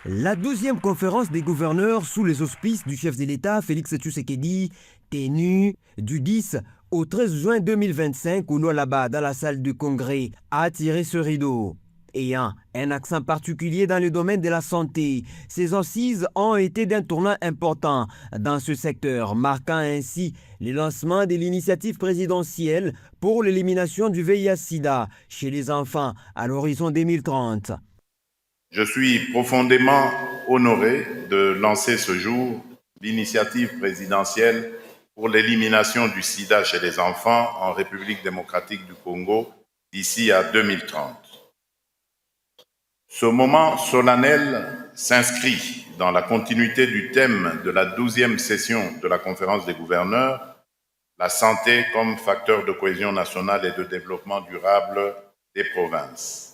La 12e conférence des gouverneurs sous les auspices du chef de l'État, Félix Tshisekedi, tenue du 10 au 13 juin 2025 au Lualaba, dans la salle du congrès, a attiré ce rideau. Ayant un accent particulier dans le domaine de la santé, ces assises ont été d'un tournant important dans ce secteur, marquant ainsi le lancement de l'initiative présidentielle pour l'élimination du VIH-Sida chez les enfants à l'horizon 2030. Je suis profondément honoré de lancer ce jour l'initiative présidentielle pour l'élimination du sida chez les enfants en République démocratique du Congo d'ici à 2030. Ce moment solennel s'inscrit dans la continuité du thème de la 12e session de la conférence des gouverneurs, la santé comme facteur de cohésion nationale et de développement durable des provinces.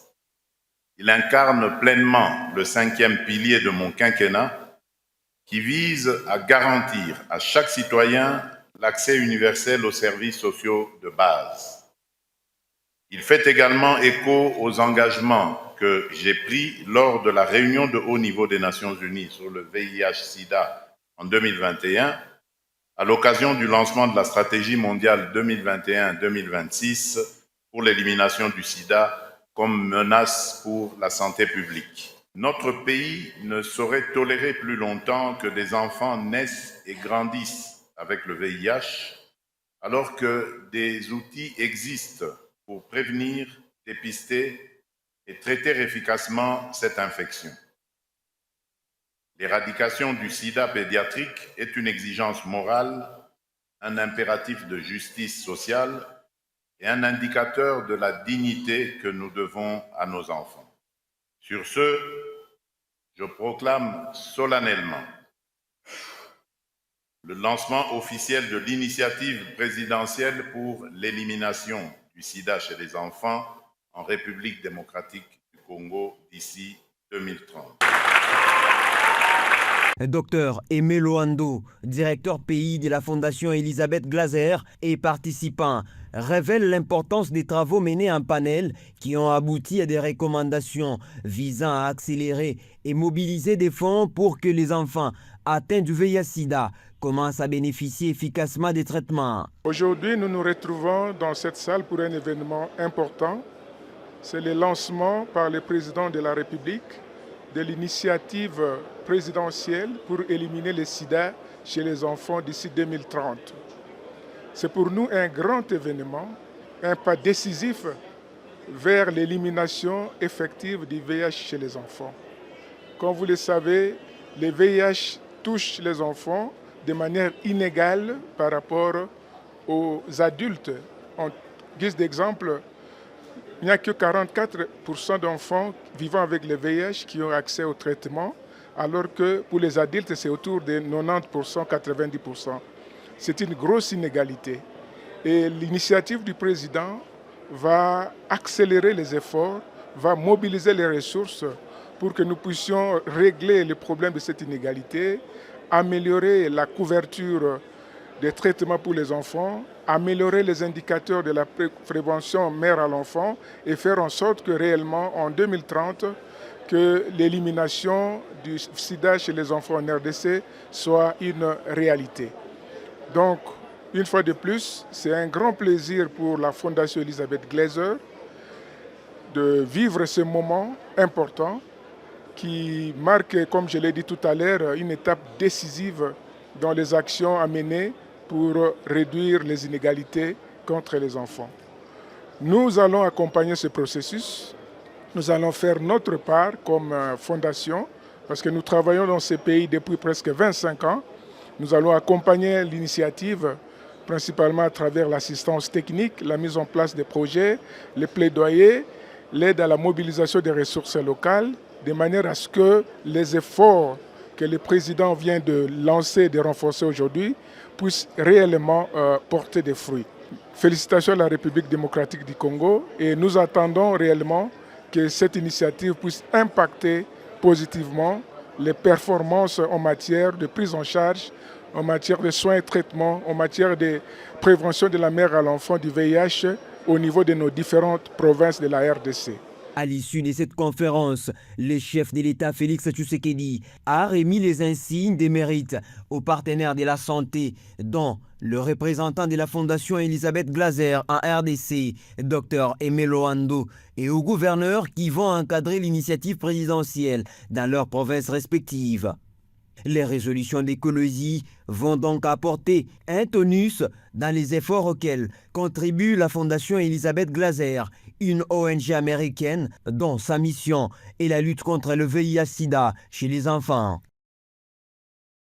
Il incarne pleinement le 5e pilier de mon quinquennat qui vise à garantir à chaque citoyen l'accès universel aux services sociaux de base. Il fait également écho aux engagements que j'ai pris lors de la réunion de haut niveau des Nations Unies sur le VIH-Sida en 2021, à l'occasion du lancement de la stratégie mondiale 2021-2026 pour l'élimination du sida comme menace pour la santé publique. Notre pays ne saurait tolérer plus longtemps que des enfants naissent et grandissent avec le VIH, alors que des outils existent pour prévenir, dépister et traiter efficacement cette infection. L'éradication du sida pédiatrique est une exigence morale, un impératif de justice sociale et un indicateur de la dignité que nous devons à nos enfants. Sur ce, je proclame solennellement le lancement officiel de l'initiative présidentielle pour l'élimination du sida chez les enfants en République démocratique du Congo d'ici 2030. Dr Aimé Loando, directeur pays de la Fondation Elisabeth Glaser et participant, révèle l'importance des travaux menés en panel qui ont abouti à des recommandations visant à accélérer et mobiliser des fonds pour que les enfants atteints du VIH-Sida commencent à bénéficier efficacement des traitements. Aujourd'hui, nous nous retrouvons dans cette salle pour un événement important. C'est le lancement par le président de la République de l'initiative présidentielle pour éliminer le sida chez les enfants d'ici 2030. C'est pour nous un grand événement, un pas décisif vers l'élimination effective du VIH chez les enfants. Comme vous le savez, le VIH touche les enfants de manière inégale par rapport aux adultes. En guise d'exemple, il n'y a que 44% d'enfants vivant avec le VIH qui ont accès au traitement, alors que pour les adultes, c'est autour de 90%, 90%. C'est une grosse inégalité. Et l'initiative du président va accélérer les efforts, va mobiliser les ressources pour que nous puissions régler le problème de cette inégalité, améliorer la couverture des traitements pour les enfants, améliorer les indicateurs de la prévention mère à l'enfant et faire en sorte que réellement en 2030, que l'élimination du sida chez les enfants en RDC soit une réalité. Donc, une fois de plus, c'est un grand plaisir pour la Fondation Elisabeth Glaser de vivre ce moment important qui marque, comme je l'ai dit tout à l'heure, une étape décisive dans les actions à mener pour réduire les inégalités contre les enfants. Nous allons accompagner ce processus. Nous allons faire notre part comme fondation, parce que nous travaillons dans ces pays depuis presque 25 ans. Nous allons accompagner l'initiative, principalement à travers l'assistance technique, la mise en place des projets, les plaidoyers, l'aide à la mobilisation des ressources locales, de manière à ce que les efforts que le président vient de lancer, de renforcer aujourd'hui, puissent réellement porter des fruits. Félicitations à la République démocratique du Congo et nous attendons réellement que cette initiative puisse impacter positivement les performances en matière de prise en charge, en matière de soins et traitements, en matière de prévention de la mère à l'enfant du VIH au niveau de nos différentes provinces de la RDC. À l'issue de cette conférence, le chef de l'État Félix Tshisekedi a remis les insignes des mérites aux partenaires de la santé, dont le représentant de la Fondation Elisabeth Glaser en RDC, Dr Aimé Loando, et aux gouverneurs qui vont encadrer l'initiative présidentielle dans leurs provinces respectives. Les résolutions d'écologie vont donc apporter un tonus dans les efforts auxquels contribue la Fondation Elisabeth Glaser, une ONG américaine dont sa mission est la lutte contre le VIH-Sida chez les enfants.